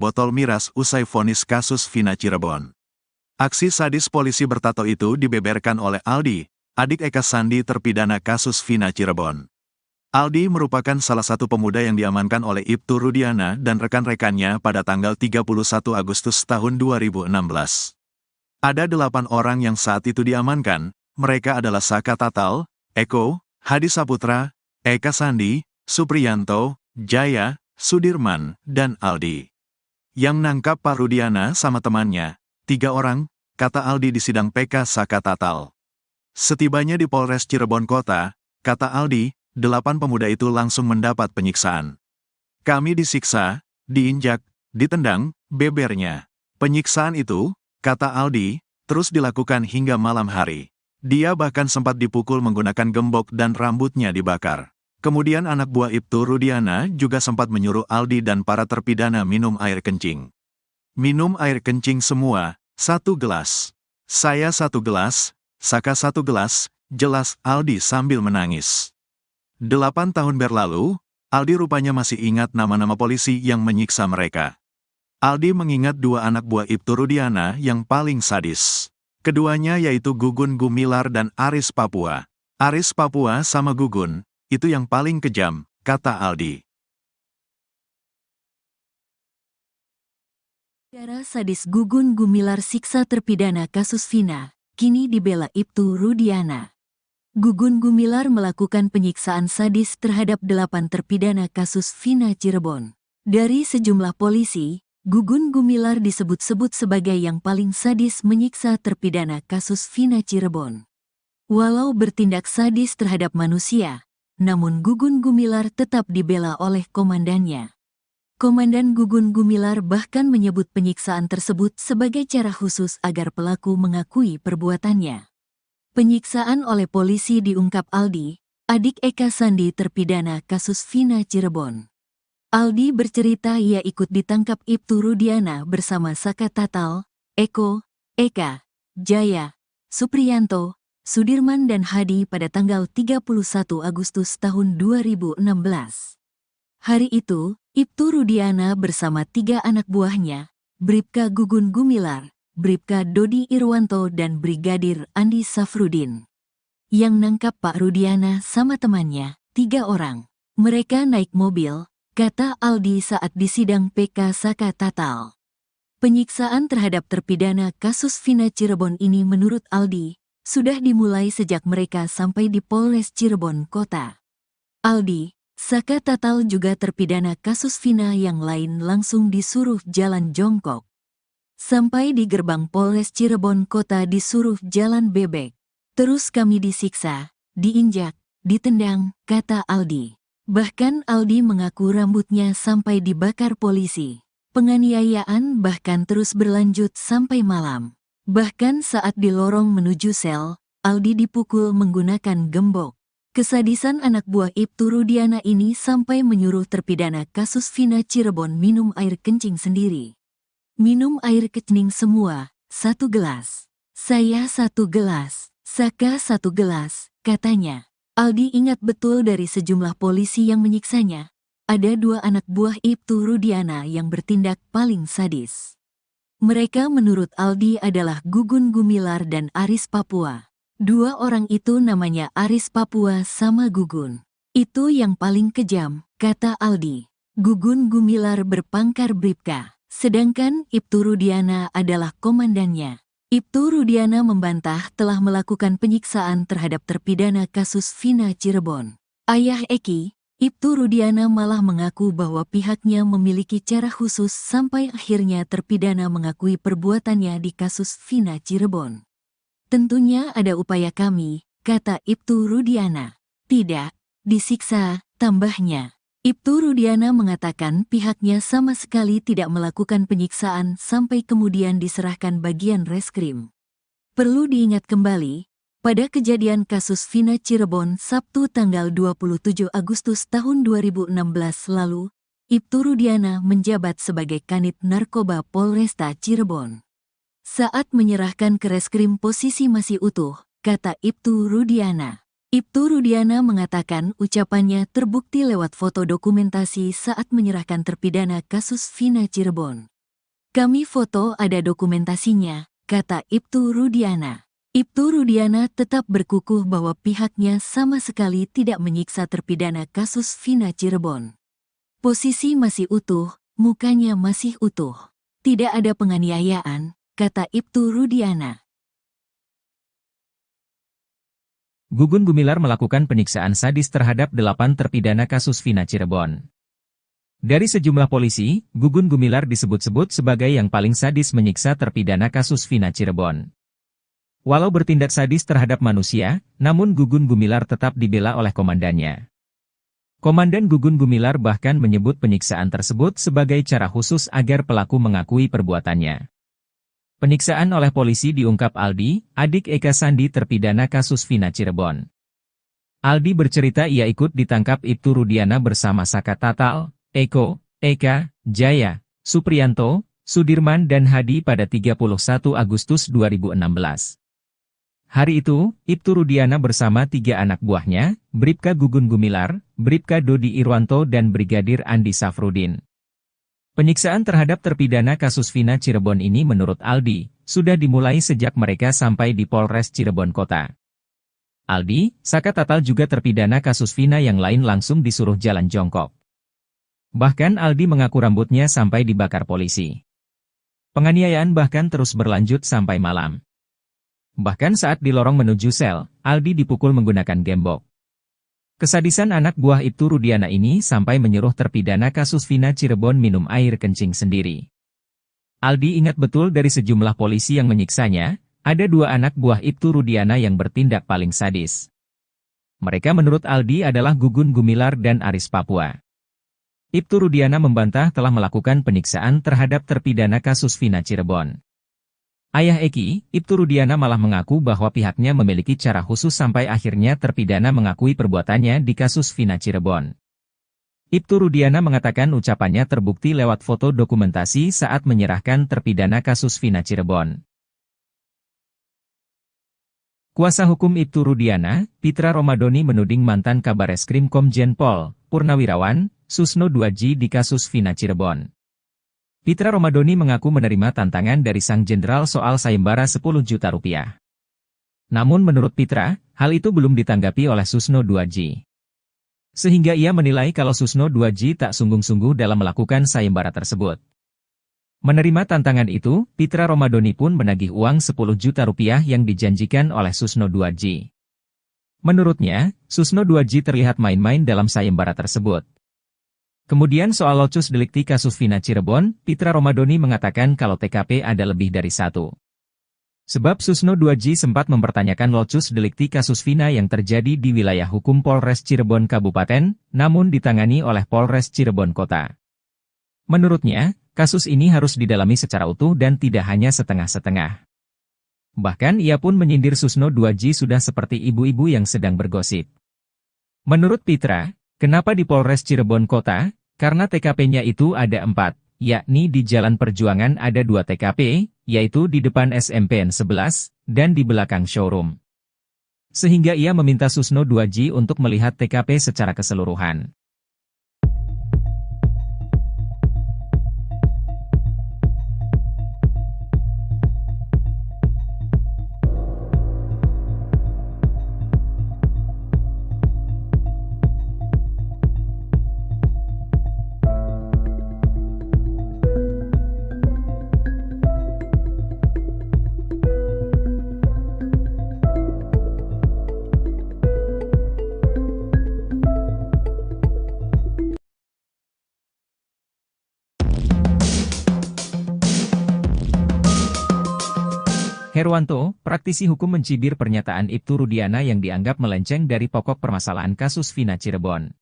botol miras usai vonis kasus Vina Cirebon. Aksi sadis polisi bertato itu dibeberkan oleh Aldi, adik Eka Sandi terpidana kasus Vina Cirebon. Aldi merupakan salah satu pemuda yang diamankan oleh Ibtu Rudiana dan rekan-rekannya pada tanggal 31 Agustus tahun 2016. Ada 8 orang yang saat itu diamankan, mereka adalah Saka Tatal, Eko, Hadi Saputra, Eka Sandi, Supriyanto, Jaya, Sudirman, dan Aldi. Yang nangkap Pak Rudiana sama temannya, 3 orang, kata Aldi di sidang PK Saka Tatal. Setibanya di Polres Cirebon Kota, kata Aldi, 8 pemuda itu langsung mendapat penyiksaan. Kami disiksa, diinjak, ditendang, bebernya. Penyiksaan itu, kata Aldi, terus dilakukan hingga malam hari. Dia bahkan sempat dipukul menggunakan gembok dan rambutnya dibakar. Kemudian anak buah Ibtu Rudiana juga sempat menyuruh Aldi dan para terpidana minum air kencing. Minum air kencing semua, 1 gelas. Saya 1 gelas, Saka 1 gelas, jelas Aldi sambil menangis. 8 tahun berlalu, Aldi rupanya masih ingat nama-nama polisi yang menyiksa mereka. Aldi mengingat 2 anak buah Ibtu Rudiana yang paling sadis. Keduanya yaitu Gugun Gumilar dan Aris Papua. Aris Papua sama Gugun, itu yang paling kejam, kata Aldi. Cara sadis Gugun Gumilar siksa terpidana kasus Vina, kini dibela Ibtu Rudiana. Gugun Gumilar melakukan penyiksaan sadis terhadap 8 terpidana kasus Vina Cirebon. Dari sejumlah polisi, Gugun Gumilar disebut-sebut sebagai yang paling sadis menyiksa terpidana kasus Vina Cirebon. Walau bertindak sadis terhadap manusia, namun Gugun Gumilar tetap dibela oleh komandannya. Komandan Gugun Gumilar bahkan menyebut penyiksaan tersebut sebagai cara khusus agar pelaku mengakui perbuatannya. Penyiksaan oleh polisi diungkap Aldi, adik Eka Sandi terpidana kasus Vina Cirebon. Aldi bercerita ia ikut ditangkap Ibtu Rudiana bersama Saka Tatal, Eko, Eka, Jaya, Supriyanto, Sudirman dan Hadi pada tanggal 31 Agustus tahun 2016. Hari itu, Ibtu Rudiana bersama 3 anak buahnya, Bribka Gugun Gumilar, Bribka Dodi Irwanto dan Brigadir Andi Safrudin. Yang nangkap Pak Rudiana sama temannya, 3 orang. Mereka naik mobil, kata Aldi saat disidang PK Saka Tatal. Penyiksaan terhadap terpidana kasus Vina Cirebon ini menurut Aldi, sudah dimulai sejak mereka sampai di Polres Cirebon Kota. Aldi, Saka Tatal juga terpidana kasus Vina yang lain langsung disuruh jalan jongkok. Sampai di gerbang Polres Cirebon Kota disuruh jalan bebek. Terus kami disiksa, diinjak, ditendang, kata Aldi. Bahkan Aldi mengaku rambutnya sampai dibakar polisi. Penganiayaan bahkan terus berlanjut sampai malam. Bahkan saat di lorong menuju sel, Aldi dipukul menggunakan gembok. Kesadisan anak buah Ibtu Rudiana ini sampai menyuruh terpidana kasus Vina Cirebon minum air kencing sendiri. Minum air kencing semua, 1 gelas. Saya 1 gelas, Saka 1 gelas, katanya. Aldi ingat betul dari sejumlah polisi yang menyiksanya. Ada 2 anak buah Ibtu Rudiana yang bertindak paling sadis. Mereka menurut Aldi adalah Gugun Gumilar dan Aris Papua. 2 orang itu namanya Aris Papua sama Gugun. Itu yang paling kejam, kata Aldi. Gugun Gumilar berpangkat Bribka, sedangkan Ibtu Rudiana adalah komandannya. Ibtu Rudiana membantah telah melakukan penyiksaan terhadap terpidana kasus Vina Cirebon. Ayah Eki, Ibtu Rudiana malah mengaku bahwa pihaknya memiliki cara khusus sampai akhirnya terpidana mengakui perbuatannya di kasus Vina Cirebon. Tentunya ada upaya kami, kata Ibtu Rudiana. Tidak, disiksa, tambahnya. Ibtu Rudiana mengatakan pihaknya sama sekali tidak melakukan penyiksaan sampai kemudian diserahkan bagian reskrim. Perlu diingat kembali, pada kejadian kasus Vina Cirebon Sabtu tanggal 27 Agustus tahun 2016 lalu, Ibtu Rudiana menjabat sebagai Kanit Narkoba Polresta Cirebon. Saat menyerahkan ke reskrim posisi masih utuh, kata Ibtu Rudiana. Ibtu Rudiana mengatakan ucapannya terbukti lewat foto dokumentasi saat menyerahkan terpidana kasus Vina Cirebon. "Kami foto ada dokumentasinya," kata Ibtu Rudiana. Ibtu Rudiana tetap berkukuh bahwa pihaknya sama sekali tidak menyiksa terpidana kasus Vina Cirebon. "Posisi masih utuh, mukanya masih utuh. Tidak ada penganiayaan," kata Ibtu Rudiana. Gugun Gumilar melakukan penyiksaan sadis terhadap 8 terpidana kasus Vina Cirebon. Dari sejumlah polisi, Gugun Gumilar disebut-sebut sebagai yang paling sadis menyiksa terpidana kasus Vina Cirebon. Walau bertindak sadis terhadap manusia, namun Gugun Gumilar tetap dibela oleh komandannya. Komandan Gugun Gumilar bahkan menyebut penyiksaan tersebut sebagai cara khusus agar pelaku mengakui perbuatannya. Penyiksaan oleh polisi diungkap Aldi, adik Eka Sandi terpidana kasus Vina Cirebon. Aldi bercerita ia ikut ditangkap Ibtu Rudiana bersama Saka Tatal, Eko, Eka, Jaya, Supriyanto, Sudirman dan Hadi pada 31 Agustus 2016. Hari itu, Ibtu Rudiana bersama 3 anak buahnya, Bribka Gugun Gumilar, Bribka Dodi Irwanto dan Brigadir Andi Safrudin. Penyiksaan terhadap terpidana kasus Vina Cirebon ini menurut Aldi, sudah dimulai sejak mereka sampai di Polres Cirebon Kota. Aldi, Saka Tatal juga terpidana kasus Vina yang lain langsung disuruh jalan jongkok. Bahkan Aldi mengaku rambutnya sampai dibakar polisi. Penganiayaan bahkan terus berlanjut sampai malam. Bahkan saat di lorong menuju sel, Aldi dipukul menggunakan gembok. Kesadisan anak buah Ibtu Rudiana ini sampai menyuruh terpidana kasus Vina Cirebon minum air kencing sendiri. Aldi ingat betul dari sejumlah polisi yang menyiksanya, ada 2 anak buah Ibtu Rudiana yang bertindak paling sadis. Mereka menurut Aldi adalah Gugun Gumilar dan Aris Papua. Ibtu Rudiana membantah telah melakukan penyiksaan terhadap terpidana kasus Vina Cirebon. Ayah Eki, Ibtu Rudiana malah mengaku bahwa pihaknya memiliki cara khusus sampai akhirnya terpidana mengakui perbuatannya di kasus Vina Cirebon. Ibtu Rudiana mengatakan ucapannya terbukti lewat foto dokumentasi saat menyerahkan terpidana kasus Vina Cirebon. Kuasa hukum Ibtu Rudiana, Pitra Romadoni menuding mantan Kabareskrim Komjen Pol, Purnawirawan, Susno Duaji di kasus Vina Cirebon. Pitra Romadoni mengaku menerima tantangan dari sang jenderal soal sayembara 10 juta rupiah. Namun menurut Pitra, hal itu belum ditanggapi oleh Susno Duaji. Sehingga ia menilai kalau Susno Duaji tak sungguh-sungguh dalam melakukan sayembara tersebut. Menerima tantangan itu, Pitra Romadoni pun menagih uang 10 juta rupiah yang dijanjikan oleh Susno Duaji. Menurutnya, Susno Duaji terlihat main-main dalam sayembara tersebut. Kemudian soal locus delikti kasus Vina Cirebon, Pitra Romadoni mengatakan kalau TKP ada lebih dari 1. Sebab Susno Duaji sempat mempertanyakan locus delikti kasus Vina yang terjadi di wilayah hukum Polres Cirebon Kabupaten, namun ditangani oleh Polres Cirebon Kota. Menurutnya, kasus ini harus didalami secara utuh dan tidak hanya setengah-setengah. Bahkan ia pun menyindir Susno Duaji sudah seperti ibu-ibu yang sedang bergosip. Menurut Pitra, kenapa di Polres Cirebon Kota? Karena TKP-nya itu ada 4, yakni di Jalan Perjuangan ada 2 TKP, yaitu di depan SMPN 11, dan di belakang showroom. Sehingga ia meminta Susno Duaji untuk melihat TKP secara keseluruhan. Herwanto, praktisi hukum mencibir pernyataan Ibtu Rudiana yang dianggap melenceng dari pokok permasalahan kasus Vina Cirebon.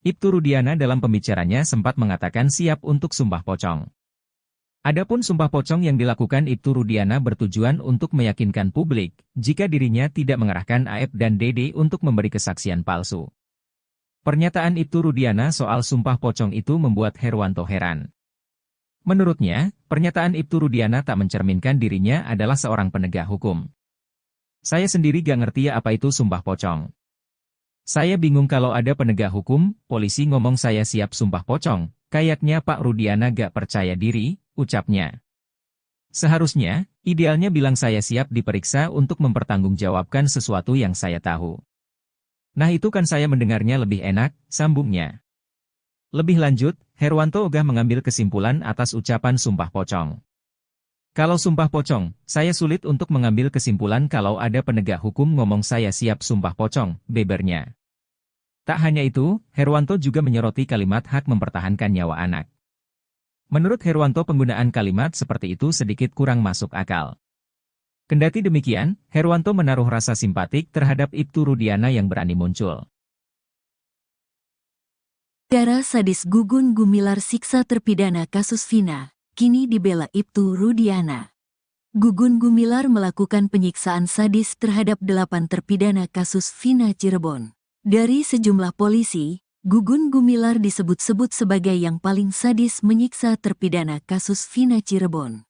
Ibtu Rudiana dalam pembicaranya sempat mengatakan siap untuk sumpah pocong. Adapun sumpah pocong yang dilakukan Ibtu Rudiana bertujuan untuk meyakinkan publik, jika dirinya tidak mengerahkan Aep dan Dede untuk memberi kesaksian palsu. Pernyataan Ibtu Rudiana soal sumpah pocong itu membuat Herwanto heran. Menurutnya, pernyataan Ibtu Rudiana tak mencerminkan dirinya adalah seorang penegak hukum. Saya sendiri gak ngerti ya apa itu sumpah pocong. Saya bingung kalau ada penegak hukum, polisi ngomong saya siap sumpah pocong, kayaknya Pak Rudiana gak percaya diri, ucapnya. Seharusnya, idealnya bilang saya siap diperiksa untuk mempertanggungjawabkan sesuatu yang saya tahu. Nah itu kan saya mendengarnya lebih enak, sambungnya. Lebih lanjut, Herwanto ogah mengambil kesimpulan atas ucapan sumpah pocong. Kalau sumpah pocong, saya sulit untuk mengambil kesimpulan kalau ada penegak hukum ngomong saya siap sumpah pocong, bebernya. Tak hanya itu, Herwanto juga menyoroti kalimat hak mempertahankan nyawa anak. Menurut Herwanto penggunaan kalimat seperti itu sedikit kurang masuk akal. Kendati demikian, Herwanto menaruh rasa simpatik terhadap Ibtu Rudiana yang berani muncul. Cara sadis Gugun Gumilar siksa terpidana kasus Vina, kini dibela Ibtu Rudiana. Gugun Gumilar melakukan penyiksaan sadis terhadap 8 terpidana kasus Vina Cirebon. Dari sejumlah polisi, Gugun Gumilar disebut-sebut sebagai yang paling sadis menyiksa terpidana kasus Vina Cirebon.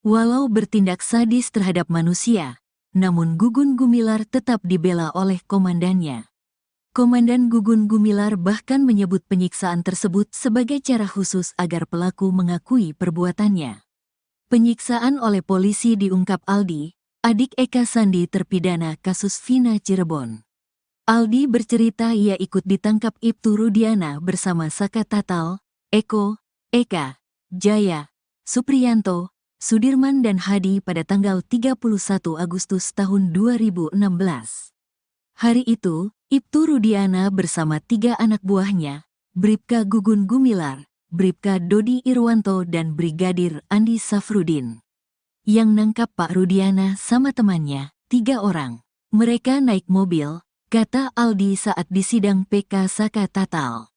Walau bertindak sadis terhadap manusia, namun Gugun Gumilar tetap dibela oleh komandannya. Komandan Gugun Gumilar bahkan menyebut penyiksaan tersebut sebagai cara khusus agar pelaku mengakui perbuatannya. Penyiksaan oleh polisi diungkap Aldi, adik Eka Sandi terpidana kasus Vina Cirebon. Aldi bercerita ia ikut ditangkap Ibtu Rudiana bersama Saka Tatal, Eko, Eka, Jaya, Supriyanto, Sudirman dan Hadi pada tanggal 31 Agustus tahun 2016. Hari itu, Ibtu Rudiana bersama 3 anak buahnya, Bribka Gugun Gumilar, Bribka Dodi Irwanto dan Brigadir Andi Safrudin. Yang nangkap Pak Rudiana sama temannya, 3 orang. Mereka naik mobil, kata Aldi saat disidang PK Saka Tatal.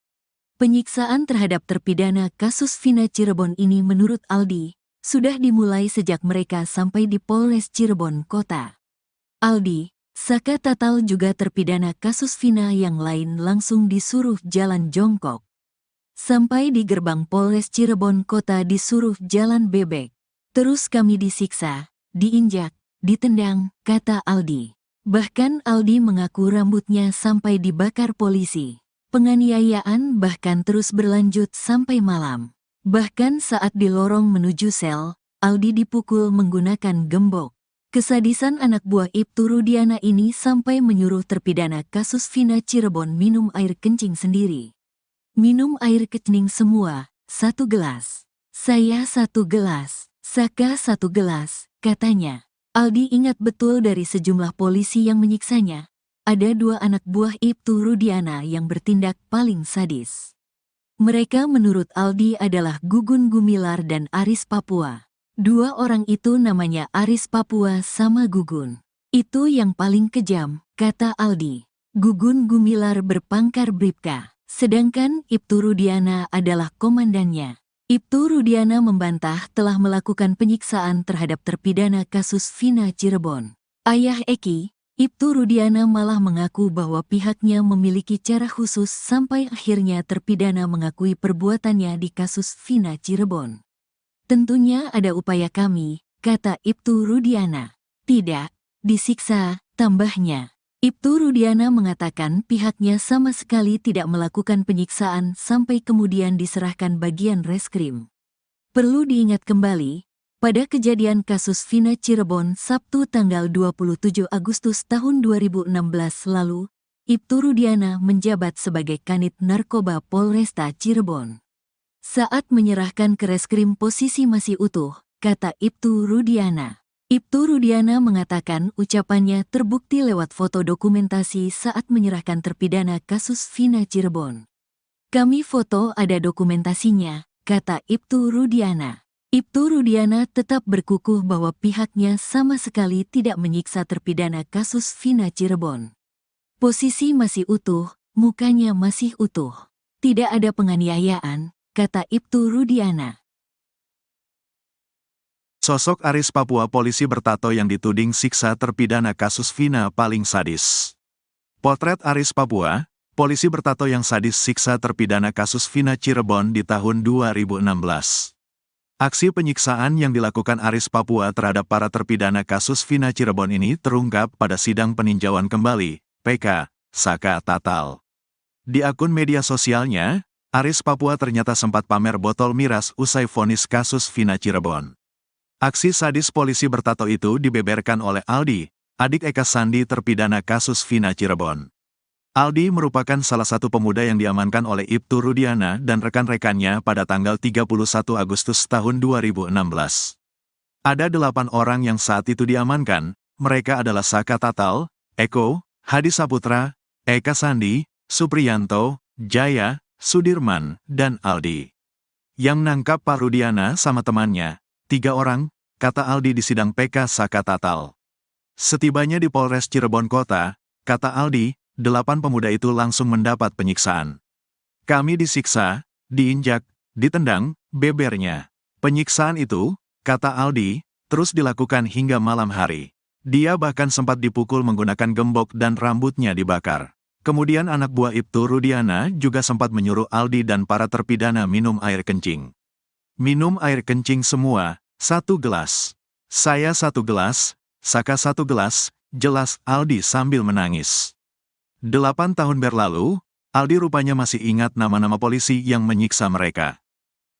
Penyiksaan terhadap terpidana kasus Vina Cirebon ini menurut Aldi, sudah dimulai sejak mereka sampai di Polres Cirebon Kota. Aldi, Saka Tatal juga terpidana kasus Vina yang lain langsung disuruh jalan jongkok. Sampai di gerbang Polres Cirebon Kota disuruh jalan bebek. Terus kami disiksa, diinjak, ditendang, kata Aldi. Bahkan Aldi mengaku rambutnya sampai dibakar polisi. Penganiayaan bahkan terus berlanjut sampai malam. Bahkan saat di lorong menuju sel, Aldi dipukul menggunakan gembok. Kesadisan anak buah Ibtu Rudiana ini sampai menyuruh terpidana kasus Vina Cirebon minum air kencing sendiri. Minum air kencing semua, 1 gelas. Saya 1 gelas, Saka 1 gelas, katanya. Aldi ingat betul dari sejumlah polisi yang menyiksanya. Ada 2 anak buah Ibtu Rudiana yang bertindak paling sadis. Mereka menurut Aldi adalah Gugun Gumilar dan Aris Papua. 2 orang itu namanya Aris Papua sama Gugun. Itu yang paling kejam, kata Aldi. Gugun Gumilar berpangkat Bribka, sedangkan Ibtu Rudiana adalah komandannya. Ibtu Rudiana membantah telah melakukan penyiksaan terhadap terpidana kasus Vina Cirebon. Ayah Eki, Ibtu Rudiana malah mengaku bahwa pihaknya memiliki cara khusus sampai akhirnya terpidana mengakui perbuatannya di kasus Vina Cirebon. Tentunya ada upaya kami, kata Ibtu Rudiana. Tidak, disiksa, tambahnya. Ibtu Rudiana mengatakan pihaknya sama sekali tidak melakukan penyiksaan sampai kemudian diserahkan bagian reskrim. Perlu diingat kembali, pada kejadian kasus Vina Cirebon Sabtu tanggal 27 Agustus tahun 2016 lalu, Ibtu Rudiana menjabat sebagai Kanit Narkoba Polresta Cirebon. Saat menyerahkan ke reskrim posisi masih utuh, kata Ibtu Rudiana. Ibtu Rudiana mengatakan ucapannya terbukti lewat foto dokumentasi saat menyerahkan terpidana kasus Vina Cirebon. Kami foto ada dokumentasinya, kata Ibtu Rudiana. Ibtu Rudiana tetap berkukuh bahwa pihaknya sama sekali tidak menyiksa terpidana kasus Vina Cirebon. Posisi masih utuh, mukanya masih utuh. Tidak ada penganiayaan, kata Ibtu Rudiana. Sosok Aris Papua polisi bertato yang dituding siksa terpidana kasus Vina paling sadis. Potret Aris Papua, polisi bertato yang sadis siksa terpidana kasus Vina Cirebon di tahun 2016. Aksi penyiksaan yang dilakukan Aris Papua terhadap para terpidana kasus Vina Cirebon ini terungkap pada sidang peninjauan kembali, PK, Saka Tatal. Di akun media sosialnya, Aris Papua ternyata sempat pamer botol miras usai vonis kasus Vina Cirebon. Aksi sadis polisi bertato itu dibeberkan oleh Aldi, adik Eka Sandi terpidana kasus Vina Cirebon. Aldi merupakan salah satu pemuda yang diamankan oleh Ibtu Rudiana dan rekan-rekannya pada tanggal 31 Agustus tahun 2016. Ada 8 orang yang saat itu diamankan, mereka adalah Saka Tatal, Eko, Hadi Saputra, Eka Sandi, Supriyanto, Jaya, Sudirman, dan Aldi. Yang nangkap Pak Rudiana sama temannya, 3 orang, kata Aldi di sidang PK Saka Tatal. Setibanya di Polres Cirebon Kota, kata Aldi, 8 pemuda itu langsung mendapat penyiksaan. Kami disiksa, diinjak, ditendang, bebernya. Penyiksaan itu, kata Aldi, terus dilakukan hingga malam hari. Dia bahkan sempat dipukul menggunakan gembok dan rambutnya dibakar. Kemudian anak buah Ibtu Rudiana juga sempat menyuruh Aldi dan para terpidana minum air kencing. Minum air kencing semua, 1 gelas. Saya 1 gelas, Saka 1 gelas, jelas Aldi sambil menangis. 8 tahun berlalu, Aldi rupanya masih ingat nama-nama polisi yang menyiksa mereka.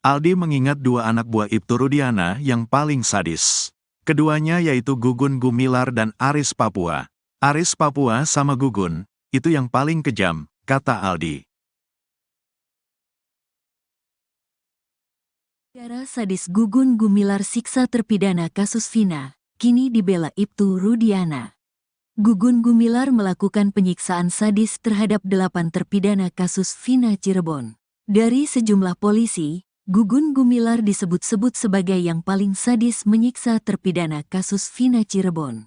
Aldi mengingat 2 anak buah Ibtu Rudiana yang paling sadis. Keduanya yaitu Gugun Gumilar dan Aris Papua. Aris Papua sama Gugun, itu yang paling kejam, kata Aldi. Gara sadis Gugun Gumilar siksa terpidana kasus Vina, kini dibela Ibtu Rudiana. Gugun Gumilar melakukan penyiksaan sadis terhadap 8 terpidana kasus Vina Cirebon. Dari sejumlah polisi, Gugun Gumilar disebut-sebut sebagai yang paling sadis menyiksa terpidana kasus Vina Cirebon.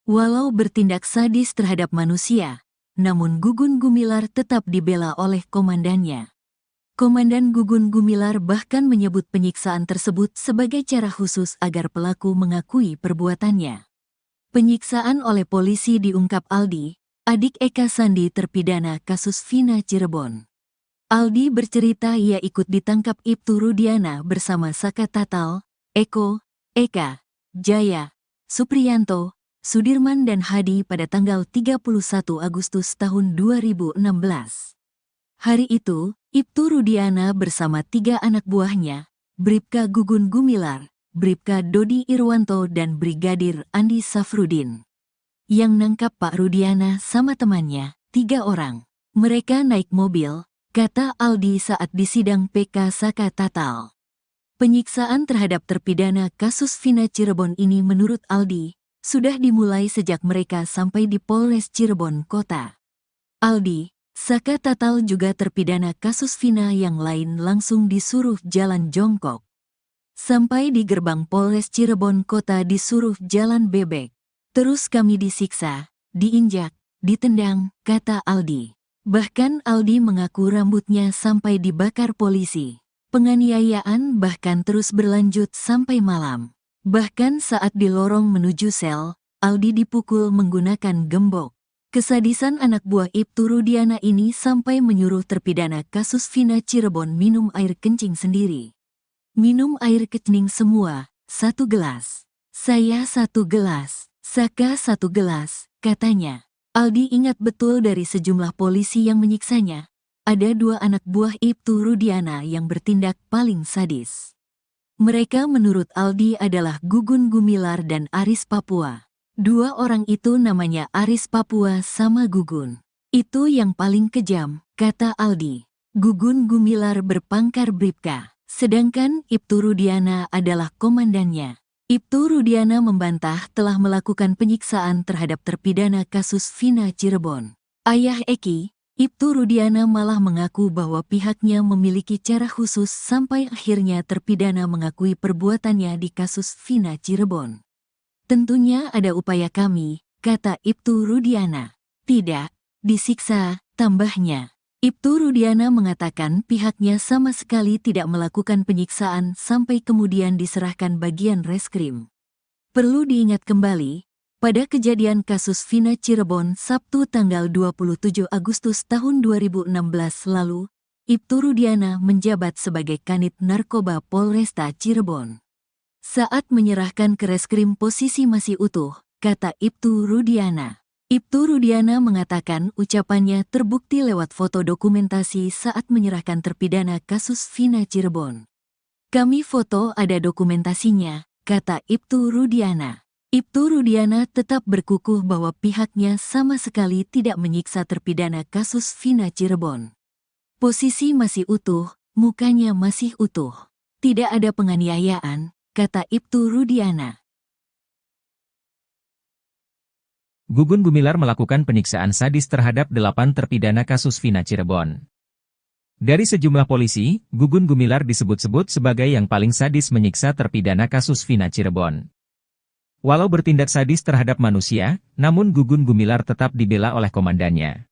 Walau bertindak sadis terhadap manusia, namun Gugun Gumilar tetap dibela oleh komandannya. Komandan Gugun Gumilar bahkan menyebut penyiksaan tersebut sebagai cara khusus agar pelaku mengakui perbuatannya. Penyiksaan oleh polisi diungkap Aldi, adik Eka Sandi terpidana kasus Vina Cirebon. Aldi bercerita ia ikut ditangkap Ibtu Rudiana bersama Saka Tatal, Eko, Eka, Jaya, Supriyanto, Sudirman dan Hadi pada tanggal 31 Agustus tahun 2016. Hari itu, Ibtu Rudiana bersama 3 anak buahnya, Bribka Gugun Gumilar, Bribka Dodi Irwanto dan Brigadir Andi Safrudin. Yang nangkap Pak Rudiana sama temannya, 3 orang. Mereka naik mobil, kata Aldi saat disidang PK Saka Tatal. Penyiksaan terhadap terpidana kasus Vina Cirebon ini menurut Aldi, sudah dimulai sejak mereka sampai di Polres Cirebon Kota. Aldi, Saka Tatal juga terpidana kasus Vina yang lain langsung disuruh jalan jongkok. Sampai di gerbang Polres Cirebon Kota disuruh jalan bebek. Terus kami disiksa, diinjak, ditendang, kata Aldi. Bahkan Aldi mengaku rambutnya sampai dibakar polisi. Penganiayaan bahkan terus berlanjut sampai malam. Bahkan saat di lorong menuju sel, Aldi dipukul menggunakan gembok. Kesadisan anak buah Ibtu Rudiana ini sampai menyuruh terpidana kasus Vina Cirebon minum air kencing sendiri. Minum air kencing semua, 1 gelas. Saya 1 gelas, Saka 1 gelas, katanya. Aldi ingat betul dari sejumlah polisi yang menyiksanya. Ada 2 anak buah Ibtu Rudiana yang bertindak paling sadis. Mereka menurut Aldi adalah Gugun Gumilar dan Aris Papua. 2 orang itu namanya Aris Papua sama Gugun. Itu yang paling kejam, kata Aldi. Gugun Gumilar berpangkat Bribka. Sedangkan Ibtu Rudiana adalah komandannya. Ibtu Rudiana membantah telah melakukan penyiksaan terhadap terpidana kasus Vina Cirebon. Ayah Eki, Ibtu Rudiana malah mengaku bahwa pihaknya memiliki cara khusus sampai akhirnya terpidana mengakui perbuatannya di kasus Vina Cirebon. Tentunya ada upaya kami, kata Ibtu Rudiana. Tidak, disiksa, tambahnya. Ibtu Rudiana mengatakan pihaknya sama sekali tidak melakukan penyiksaan sampai kemudian diserahkan bagian reskrim. Perlu diingat kembali, pada kejadian kasus Vina Cirebon Sabtu tanggal 27 Agustus tahun 2016 lalu, Ibtu Rudiana menjabat sebagai Kanit Narkoba Polresta Cirebon. Saat menyerahkan ke reskrim posisi masih utuh, kata Ibtu Rudiana. Ibtu Rudiana mengatakan ucapannya terbukti lewat foto dokumentasi saat menyerahkan terpidana kasus Vina Cirebon. Kami foto ada dokumentasinya, kata Ibtu Rudiana. Ibtu Rudiana tetap berkukuh bahwa pihaknya sama sekali tidak menyiksa terpidana kasus Vina Cirebon. Posisi masih utuh, mukanya masih utuh. Tidak ada penganiayaan, kata Ibtu Rudiana. Gugun Gumilar melakukan penyiksaan sadis terhadap 8 terpidana kasus Vina Cirebon. Dari sejumlah polisi, Gugun Gumilar disebut-sebut sebagai yang paling sadis menyiksa terpidana kasus Vina Cirebon. Walau bertindak sadis terhadap manusia, namun Gugun Gumilar tetap dibela oleh komandannya.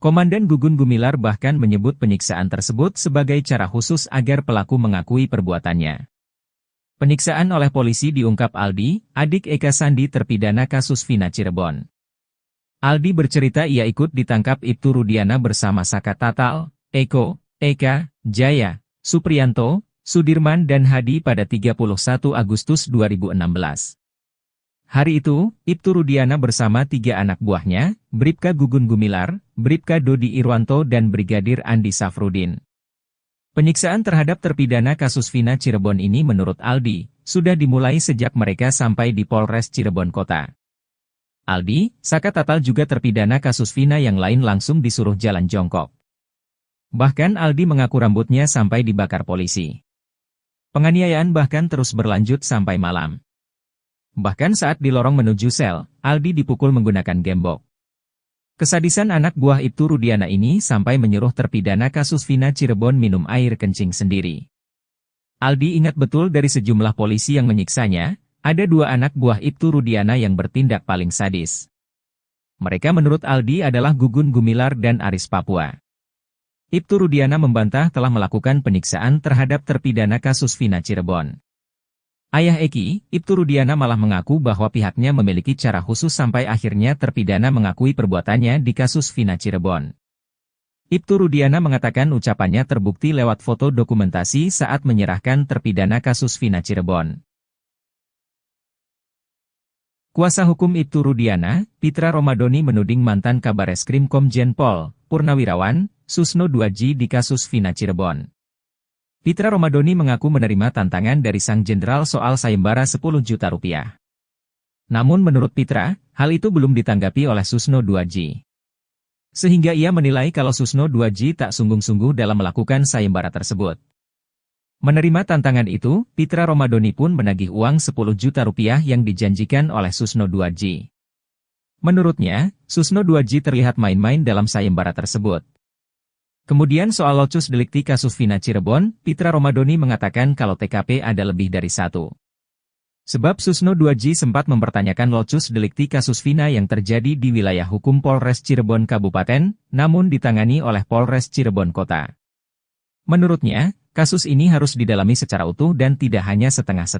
Komandan Gugun Gumilar bahkan menyebut penyiksaan tersebut sebagai cara khusus agar pelaku mengakui perbuatannya. Penyiksaan oleh polisi diungkap Aldi, adik Eka Sandi terpidana kasus Vina Cirebon. Aldi bercerita ia ikut ditangkap Ibtu Rudiana bersama Saka Tatal, Eko, Eka, Jaya, Supriyanto, Sudirman dan Hadi pada 31 Agustus 2016. Hari itu, Ibtu Rudiana bersama 3 anak buahnya, Bribka Gugun Gumilar, Bribka Dodi Irwanto dan Brigadir Andi Safrudin. Penyiksaan terhadap terpidana kasus Vina Cirebon ini menurut Aldi, sudah dimulai sejak mereka sampai di Polres Cirebon Kota. Aldi, Saka Tatal juga terpidana kasus Vina yang lain langsung disuruh jalan jongkok. Bahkan Aldi mengaku rambutnya sampai dibakar polisi. Penganiayaan bahkan terus berlanjut sampai malam. Bahkan saat di lorong menuju sel, Aldi dipukul menggunakan gembok. Kesadisan anak buah Ibtu Rudiana ini sampai menyuruh terpidana kasus Vina Cirebon minum air kencing sendiri. Aldi ingat betul dari sejumlah polisi yang menyiksanya, ada 2 anak buah Ibtu Rudiana yang bertindak paling sadis. Mereka menurut Aldi adalah Gugun Gumilar dan Aris Papua. Ibtu Rudiana membantah telah melakukan penyiksaan terhadap terpidana kasus Vina Cirebon. Ayah Eki, Ibtu Rudiana malah mengaku bahwa pihaknya memiliki cara khusus sampai akhirnya terpidana mengakui perbuatannya di kasus Vina Cirebon. Ibtu Rudiana mengatakan ucapannya terbukti lewat foto dokumentasi saat menyerahkan terpidana kasus Vina Cirebon. Kuasa hukum Ibtu Rudiana, Pitra Romadoni menuding mantan Kabareskrim Komjen Pol, Purnawirawan, Susno Duaji di kasus Vina Cirebon. Pitra Romadoni mengaku menerima tantangan dari sang jenderal soal sayembara 10 juta rupiah. Namun menurut Pitra, hal itu belum ditanggapi oleh Susno Duaji. Sehingga ia menilai kalau Susno Duaji tak sungguh-sungguh dalam melakukan sayembara tersebut. Menerima tantangan itu, Pitra Romadoni pun menagih uang 10 juta rupiah yang dijanjikan oleh Susno Duaji. Menurutnya, Susno Duaji terlihat main-main dalam sayembara tersebut. Kemudian soal locus delikti kasus Vina Cirebon, Pitra Romadoni mengatakan kalau TKP ada lebih dari 1. Sebab Susno Duaji sempat mempertanyakan locus delikti kasus Vina yang terjadi di wilayah hukum Polres Cirebon Kabupaten, namun ditangani oleh Polres Cirebon Kota. Menurutnya, kasus ini harus didalami secara utuh dan tidak hanya setengah-setengah.